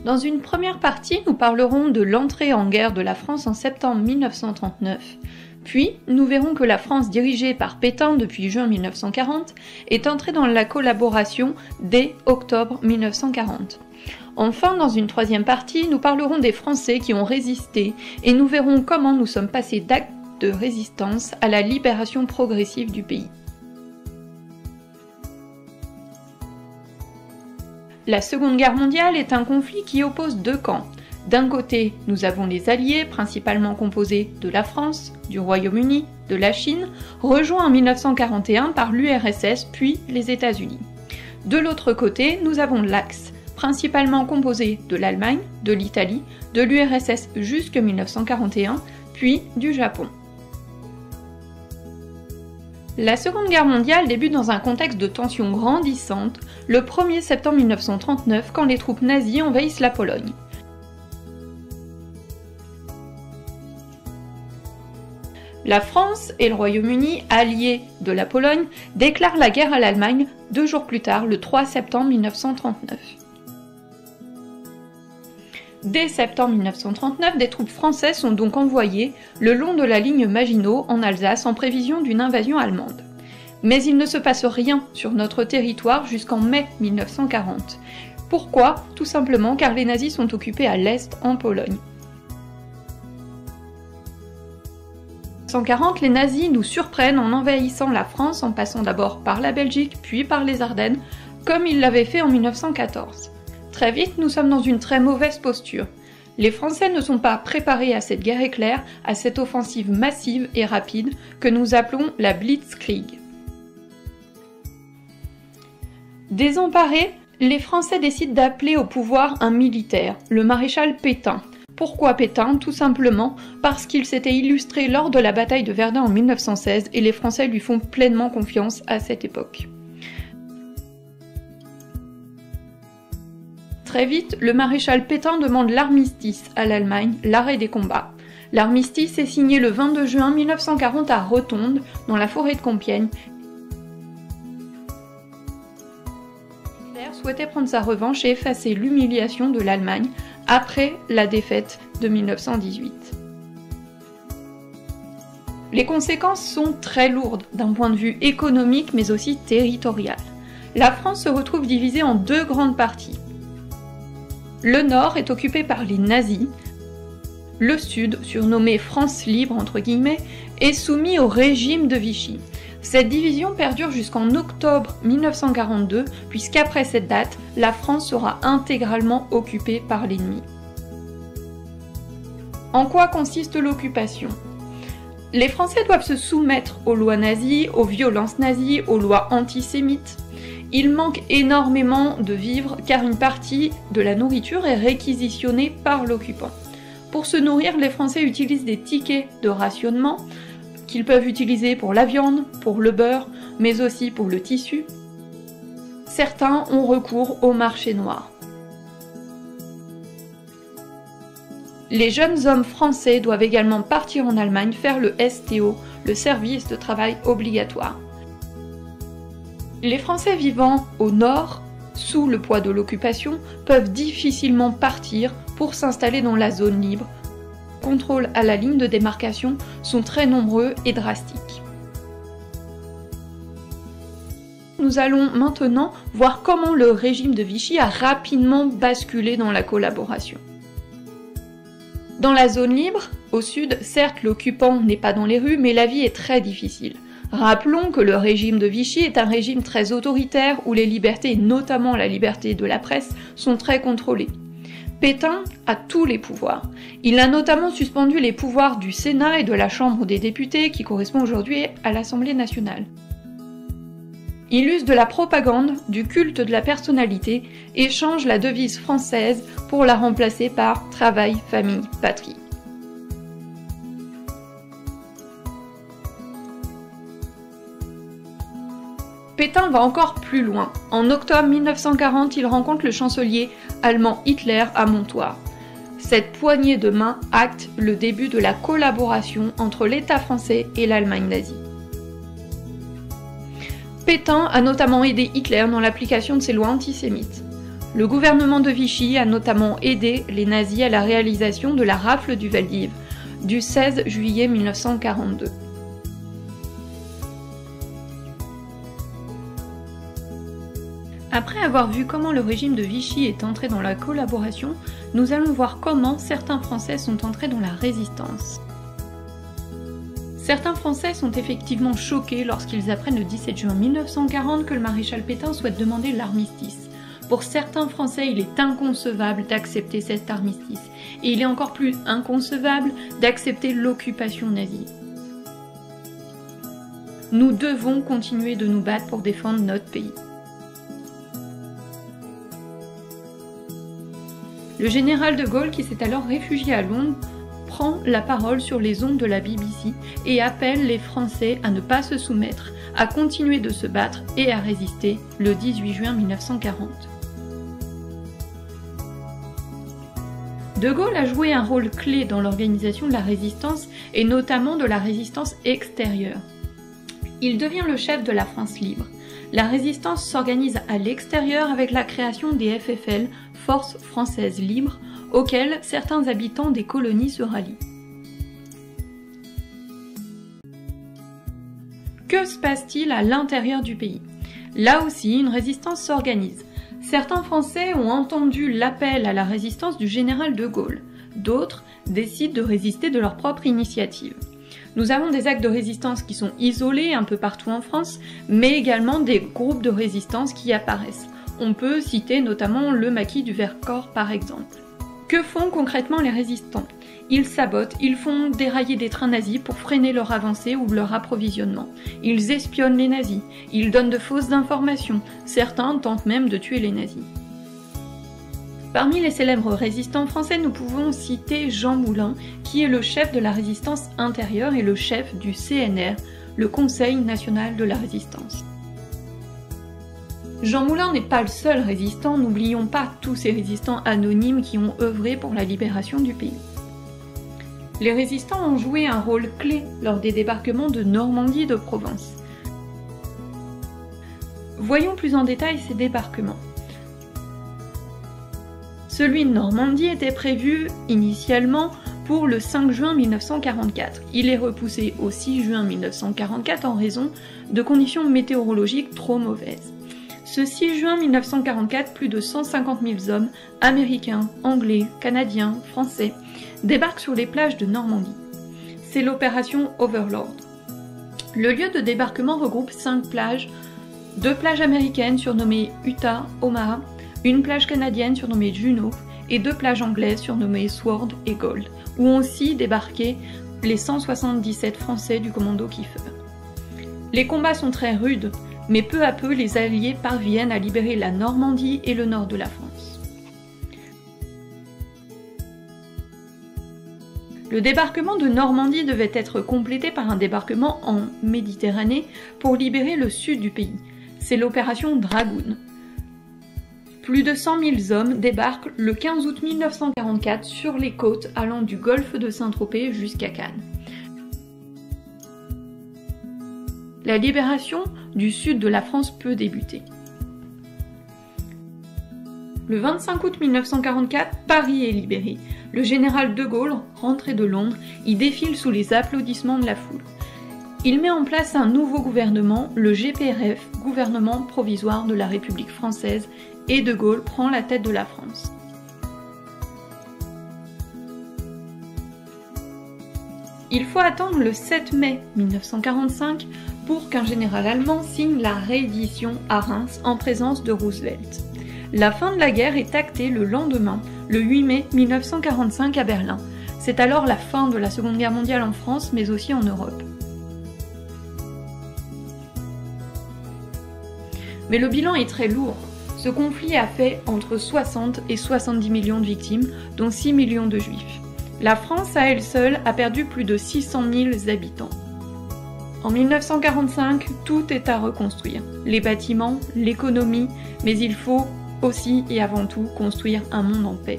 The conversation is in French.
Dans une première partie, nous parlerons de l'entrée en guerre de la France en septembre 1939. Puis, nous verrons que la France dirigée par Pétain depuis juin 1940 est entrée dans la collaboration dès octobre 1940. Enfin, dans une troisième partie, nous parlerons des Français qui ont résisté et nous verrons comment nous sommes passés d'actes de résistance à la libération progressive du pays. La Seconde Guerre mondiale est un conflit qui oppose deux camps. D'un côté, nous avons les Alliés, principalement composés de la France, du Royaume-Uni, de la Chine, rejoints en 1941 par l'URSS puis les États-Unis. De l'autre côté, nous avons l'Axe, principalement composé de l'Allemagne, de l'Italie, de l'URSS jusqu'en 1941, puis du Japon. La Seconde Guerre mondiale débute dans un contexte de tensions grandissantes le 1er septembre 1939 quand les troupes nazies envahissent la Pologne. La France et le Royaume-Uni, alliés de la Pologne, déclarent la guerre à l'Allemagne 2 jours plus tard, le 3 septembre 1939. Dès septembre 1939, des troupes françaises sont donc envoyées le long de la ligne Maginot en Alsace en prévision d'une invasion allemande. Mais il ne se passe rien sur notre territoire jusqu'en mai 1940. Pourquoi? Tout simplement car les nazis sont occupés à l'est en Pologne. En 1940, les nazis nous surprennent en envahissant la France en passant d'abord par la Belgique puis par les Ardennes, comme ils l'avaient fait en 1914. Très vite, nous sommes dans une très mauvaise posture. Les Français ne sont pas préparés à cette guerre éclair, à cette offensive massive et rapide que nous appelons la Blitzkrieg. Désemparés, les Français décident d'appeler au pouvoir un militaire, le maréchal Pétain. Pourquoi Pétain? Tout simplement parce qu'il s'était illustré lors de la bataille de Verdun en 1916 et les Français lui font pleinement confiance à cette époque. Très vite, le maréchal Pétain demande l'armistice à l'Allemagne, l'arrêt des combats. L'armistice est signé le 22 juin 1940 à Rotonde, dans la forêt de Compiègne. Hitler souhaitait prendre sa revanche et effacer l'humiliation de l'Allemagne après la défaite de 1918. Les conséquences sont très lourdes d'un point de vue économique mais aussi territorial. La France se retrouve divisée en deux grandes parties. Le nord est occupé par les nazis, le sud, surnommé France libre entre guillemets, est soumis au régime de Vichy. Cette division perdure jusqu'en octobre 1942, puisqu'après cette date, la France sera intégralement occupée par l'ennemi. En quoi consiste l'occupation? Les Français doivent se soumettre aux lois nazies, aux violences nazies, aux lois antisémites. Il manque énormément de vivres car une partie de la nourriture est réquisitionnée par l'occupant. Pour se nourrir, les Français utilisent des tickets de rationnement qu'ils peuvent utiliser pour la viande, pour le beurre, mais aussi pour le tissu. Certains ont recours au marché noir. Les jeunes hommes français doivent également partir en Allemagne faire le STO, le service de travail obligatoire. Les Français vivant au nord, sous le poids de l'occupation, peuvent difficilement partir pour s'installer dans la zone libre. Les contrôles à la ligne de démarcation sont très nombreux et drastiques. Nous allons maintenant voir comment le régime de Vichy a rapidement basculé dans la collaboration. Dans la zone libre, au sud, certes l'occupant n'est pas dans les rues, mais la vie est très difficile. Rappelons que le régime de Vichy est un régime très autoritaire où les libertés, notamment la liberté de la presse, sont très contrôlées. Pétain a tous les pouvoirs. Il a notamment suspendu les pouvoirs du Sénat et de la Chambre des députés qui correspond aujourd'hui à l'Assemblée nationale. Il use de la propagande, du culte de la personnalité et change la devise française pour la remplacer par « travail, famille, patrie ». Pétain va encore plus loin. En octobre 1940, il rencontre le chancelier allemand Hitler à Montoire. Cette poignée de main acte le début de la collaboration entre l'État français et l'Allemagne nazie. Pétain a notamment aidé Hitler dans l'application de ses lois antisémites. Le gouvernement de Vichy a notamment aidé les nazis à la réalisation de la rafle du Veldiv du 16 juillet 1942. Après avoir vu comment le régime de Vichy est entré dans la collaboration, nous allons voir comment certains Français sont entrés dans la résistance. Certains Français sont effectivement choqués lorsqu'ils apprennent le 17 juin 1940 que le maréchal Pétain souhaite demander l'armistice. Pour certains Français, il est inconcevable d'accepter cet armistice, et il est encore plus inconcevable d'accepter l'occupation nazie. Nous devons continuer de nous battre pour défendre notre pays. Le général de Gaulle, qui s'est alors réfugié à Londres, prend la parole sur les ondes de la BBC et appelle les Français à ne pas se soumettre, à continuer de se battre et à résister le 18 juin 1940. De Gaulle a joué un rôle clé dans l'organisation de la résistance et notamment de la résistance extérieure. Il devient le chef de la France libre. La résistance s'organise à l'extérieur avec la création des FFL, Forces françaises libres, auxquelles certains habitants des colonies se rallient. Que se passe-t-il à l'intérieur du pays? Là aussi, une résistance s'organise. Certains Français ont entendu l'appel à la résistance du général de Gaulle. D'autres décident de résister de leur propre initiative. Nous avons des actes de résistance qui sont isolés un peu partout en France, mais également des groupes de résistance qui apparaissent. On peut citer notamment le maquis du Vercors par exemple. Que font concrètement les résistants? Ils sabotent, ils font dérailler des trains nazis pour freiner leur avancée ou leur approvisionnement. Ils espionnent les nazis, ils donnent de fausses informations, certains tentent même de tuer les nazis. Parmi les célèbres résistants français, nous pouvons citer Jean Moulin, qui est le chef de la résistance intérieure et le chef du CNR, le Conseil national de la résistance. Jean Moulin n'est pas le seul résistant, n'oublions pas tous ces résistants anonymes qui ont œuvré pour la libération du pays. Les résistants ont joué un rôle clé lors des débarquements de Normandie et de Provence. Voyons plus en détail ces débarquements. Celui de Normandie était prévu initialement pour le 5 juin 1944. Il est repoussé au 6 juin 1944 en raison de conditions météorologiques trop mauvaises. Ce 6 juin 1944, plus de 150 000 hommes, américains, anglais, canadiens, français, débarquent sur les plages de Normandie. C'est l'opération Overlord. Le lieu de débarquement regroupe 5 plages, 2 plages américaines surnommées Utah, Omaha, une plage canadienne surnommée Juno et 2 plages anglaises surnommées Sword et Gold, où ont aussi débarqué les 177 Français du commando Kiefer. Les combats sont très rudes, mais peu à peu les Alliés parviennent à libérer la Normandie et le nord de la France. Le débarquement de Normandie devait être complété par un débarquement en Méditerranée pour libérer le sud du pays. C'est l'opération Dragoon. Plus de 100 000 hommes débarquent le 15 août 1944 sur les côtes allant du golfe de Saint-Tropez jusqu'à Cannes. La libération du sud de la France peut débuter. Le 25 août 1944, Paris est libéré. Le général de Gaulle, rentré de Londres, y défile sous les applaudissements de la foule. Il met en place un nouveau gouvernement, le GPRF, gouvernement provisoire de la République française, et de Gaulle prend la tête de la France. Il faut attendre le 7 mai 1945 pour qu'un général allemand signe la reddition à Reims en présence de Roosevelt. La fin de la guerre est actée le lendemain, le 8 mai 1945 à Berlin. C'est alors la fin de la Seconde Guerre mondiale en France, mais aussi en Europe. Mais le bilan est très lourd. Ce conflit a fait entre 60 et 70 millions de victimes, dont 6 millions de juifs. La France à elle seule a perdu plus de 600 000 habitants. En 1945, tout est à reconstruire. Les bâtiments, l'économie, mais il faut aussi et avant tout construire un monde en paix.